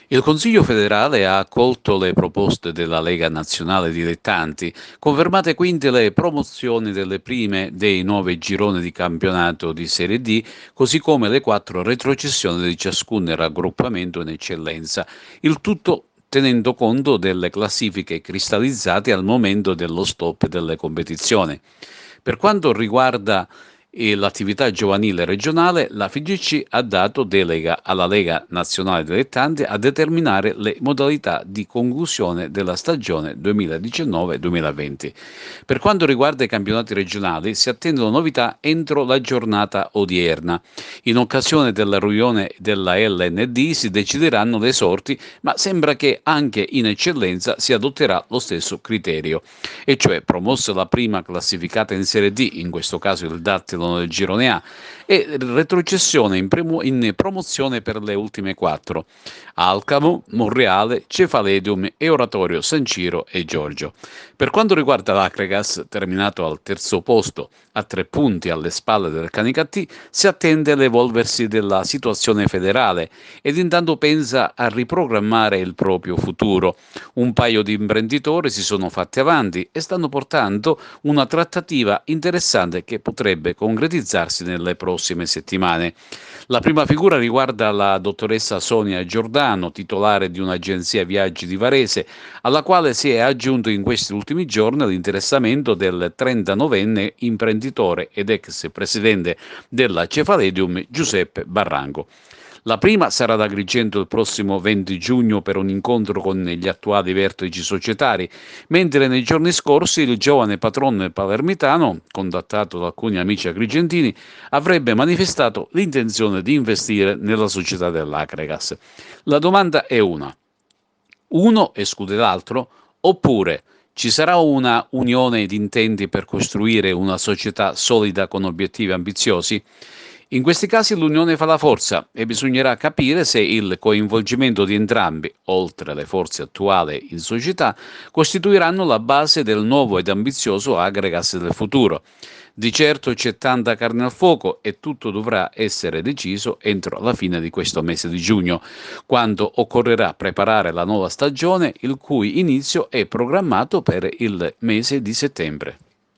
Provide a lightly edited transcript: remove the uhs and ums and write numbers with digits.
Il Consiglio federale ha accolto le proposte della Lega Nazionale Dilettanti, confermate quindi le promozioni delle prime dei 9 gironi di campionato di Serie D, così come le 4 retrocessioni di ciascun raggruppamento in eccellenza. Il tutto tenendo conto delle classifiche cristallizzate al momento dello stop delle competizioni. Per quanto riguarda l'attività giovanile regionale, la FIGC ha dato delega alla Lega Nazionale Dilettanti a determinare le modalità di conclusione della stagione 2019-2020. Per quanto riguarda i campionati regionali, si attendono novità entro la giornata odierna. In occasione della riunione della LND si decideranno le sorti, ma sembra che anche in eccellenza si adotterà lo stesso criterio, e cioè promossa la prima classificata in Serie D, in questo caso il Dattilo del girone A, e retrocessione in promozione per le ultime 4: Alcamo, Monreale, Cefaledium e Oratorio San Ciro e Giorgio. Per quanto riguarda l'Acregas, terminato al terzo posto a 3 punti alle spalle del Canicattì, si attende l'evolversi della situazione federale ed intanto pensa a riprogrammare il proprio futuro. Un paio di imprenditori si sono fatti avanti e stanno portando una trattativa interessante che potrebbe concretizzarsi nelle prossime settimane. La prima figura riguarda la dottoressa Sonia Giordano, titolare di un'agenzia viaggi di Varese, alla quale si è aggiunto in questi ultimi giorni l'interessamento del 39enne imprenditore ed ex presidente della Cefaledium Giuseppe Barranco. La prima sarà ad Agrigento il prossimo 20 giugno per un incontro con gli attuali vertici societari, mentre nei giorni scorsi il giovane patron palermitano, contattato da alcuni amici agrigentini, avrebbe manifestato l'intenzione di investire nella società dell'Acregas. La domanda è una: uno esclude l'altro, oppure ci sarà una unione di intenti per costruire una società solida con obiettivi ambiziosi? In questi casi l'unione fa la forza e bisognerà capire se il coinvolgimento di entrambi, oltre alle forze attuali in società, costituiranno la base del nuovo ed ambizioso Agregas del futuro. Di certo c'è tanta carne al fuoco e tutto dovrà essere deciso entro la fine di questo mese di giugno, quando occorrerà preparare la nuova stagione, il cui inizio è programmato per il mese di settembre.